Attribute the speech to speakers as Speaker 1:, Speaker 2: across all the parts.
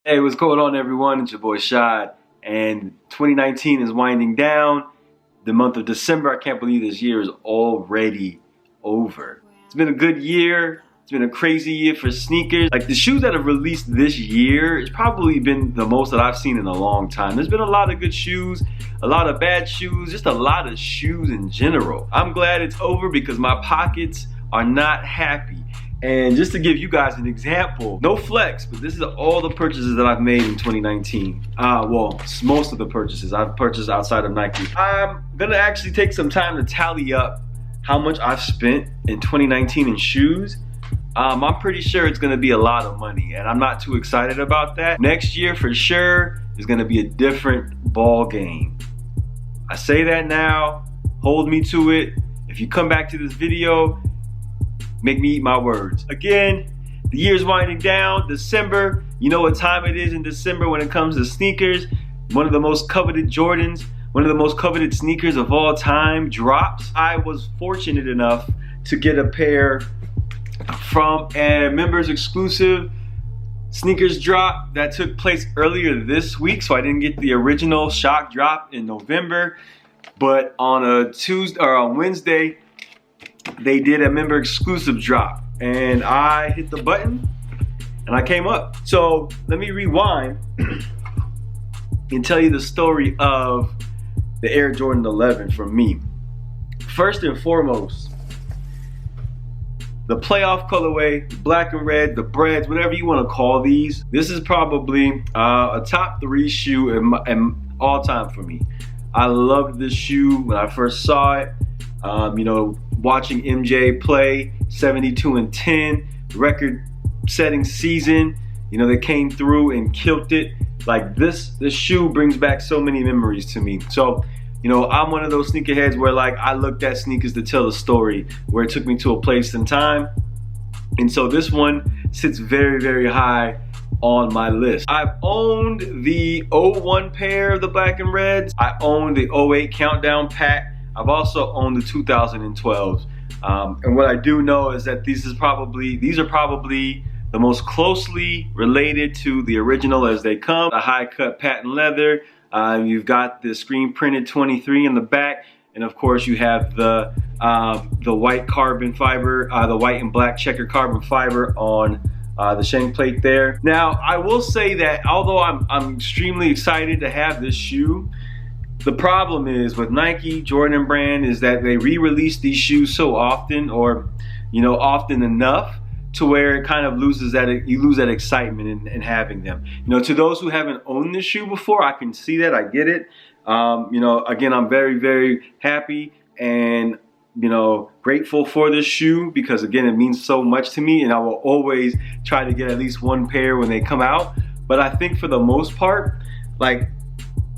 Speaker 1: Hey, what's going on, everyone? It's your boy Shad, and 2019 is winding down. The month of December, I can't believe this year is already over. It's been a good year. It's been a crazy year for sneakers. Like, the shoes that have released this year, it's probably been the most that I've seen in a long time. There's been a lot of good shoes, a lot of bad shoes, just a lot of shoes in general. I'm glad it's over because my pockets are not happy. And just to give you guys an example, no flex, but this is all the purchases that I've made in 2019. Well, most of the purchases I've purchased outside of Nike. I'm gonna actually take some time to tally up how much I've spent in 2019 in shoes. I'm pretty sure it's gonna be a lot of money, and I'm not too excited about that. Next year, for sure, is gonna be a different ball game. I say that now, hold me to it. If you come back to this video, make me eat my words. Again, the year's winding down. December, you know what time it is in December when it comes to sneakers. One of the most coveted Jordans, one of the most coveted sneakers of all time drops. I was fortunate enough to get a pair from a members exclusive sneakers drop that took place earlier this week, so I didn't get the original shock drop in November, but on a Tuesday or on Wednesday, they did a member exclusive drop, and I hit the button and I came up. So let me rewind and tell you the story of the Air Jordan 11 from me. First and foremost, the playoff colorway, black and red, the Breds, whatever you want to call these. This is probably a top 3 shoe in all time for me. I loved this shoe when I first saw it. You know, watching MJ play 72-10, record-setting season. You know, they came through and killed it. Like, this shoe brings back so many memories to me. So, you know, I'm one of those sneakerheads where, like, I looked at sneakers to tell a story, where it took me to a place in time. And so this one sits very, very high on my list. I've owned the 01 pair of the black and reds. I own the 08 countdown pack. I've also owned the 2012s. And what I do know is that these are probably the most closely related to the original as they come. The high cut patent leather. You've got the screen printed 23 in the back, and of course you have the white carbon fiber, the white and black checker carbon fiber on the shank plate there. Now, I will say that although I'm extremely excited to have this shoe, the problem is with Nike, Jordan brand, is that they re-release these shoes so often, or, you know, often enough to where it kind of loses that, you lose that excitement in having them. You know, to those who haven't owned this shoe before, I can see that, I get it. You know, again, I'm very, very happy and, you know, grateful for this shoe because, again, it means so much to me, and I will always try to get at least one pair when they come out. But I think for the most part, like,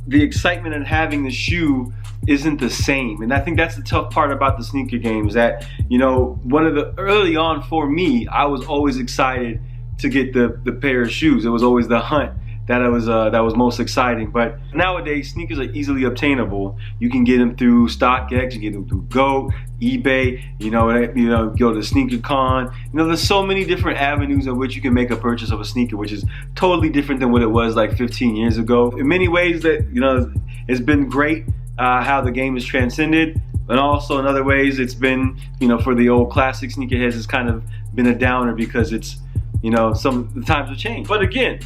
Speaker 1: the excitement in having the shoe isn't the same. And I think that's the tough part about the sneaker game, is that, you know, one of the early on for me, I was always excited to get the pair of shoes. It was always the hunt that was most exciting. But nowadays, sneakers are easily obtainable. You can get them through StockX, you can get them through GOAT, eBay, you know, go to SneakerCon. You know, there's so many different avenues in which you can make a purchase of a sneaker, which is totally different than what it was like 15 years ago. In many ways, that, you know, it's been great how the game has transcended, and also in other ways, it's been, you know, for the old classic sneakerheads, it's kind of been a downer because it's, you know, the times have changed. But again,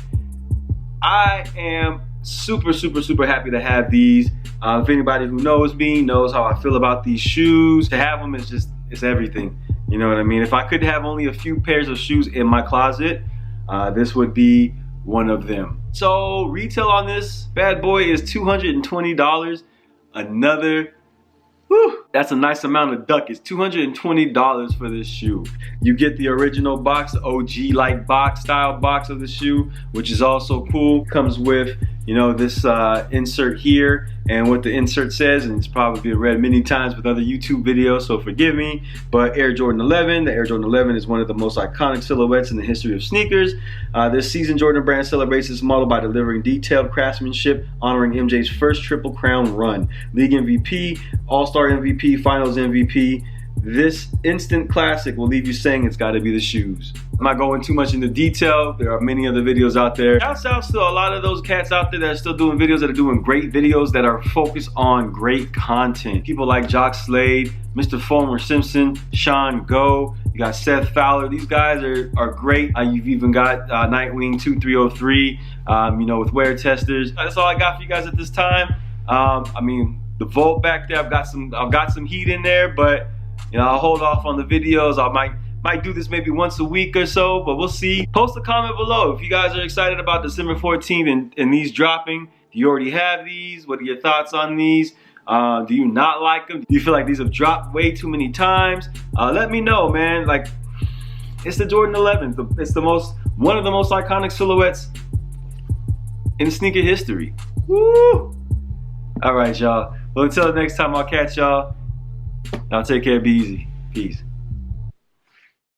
Speaker 1: I am super, super, super happy to have these. If anybody who knows me knows how I feel about these shoes, to have them is just, it's everything. You know what I mean? If I could have only a few pairs of shoes in my closet, this would be one of them. So retail on this bad boy is $220. Another, whew, that's a nice amount of ducats. $220 for this shoe. You get the original box, the OG-like box, style box of the shoe, which is also cool. Comes with, you know, this insert here, and what the insert says, and it's probably been read many times with other YouTube videos, so forgive me, but Air Jordan 11. The Air Jordan 11 is one of the most iconic silhouettes in the history of sneakers. This season, Jordan Brand celebrates this model by delivering detailed craftsmanship, honoring MJ's first Triple Crown run. League MVP, All-Star MVP, Finals MVP. this instant classic will leave you saying it's got to be the shoes. I'm not going too much into detail. There are many other videos out there. Shouts out to a lot of those cats out there that are still doing videos, that are doing great videos, that are focused on great content. People like Jock Slade, Mr. Fulmer Simpson, Sean Go, you got Seth Fowler. These guys are great. You've even got Nightwing 2303, you know, with wear testers. That's all I got for you guys at this time. I mean, the Volt back there, I've got some heat in there, but you know, I'll hold off on the videos. I might do this maybe once a week or so, but we'll see. Post a comment below if you guys are excited about December 14th and these dropping. Do you already have these? What are your thoughts on these? Do you not like them? Do you feel like these have dropped way too many times? Let me know, man. Like, it's the Jordan 11. It's one of the most iconic silhouettes in sneaker history. Woo! All right, y'all. Well, until next time, I'll catch y'all. Now take care, be easy. Peace.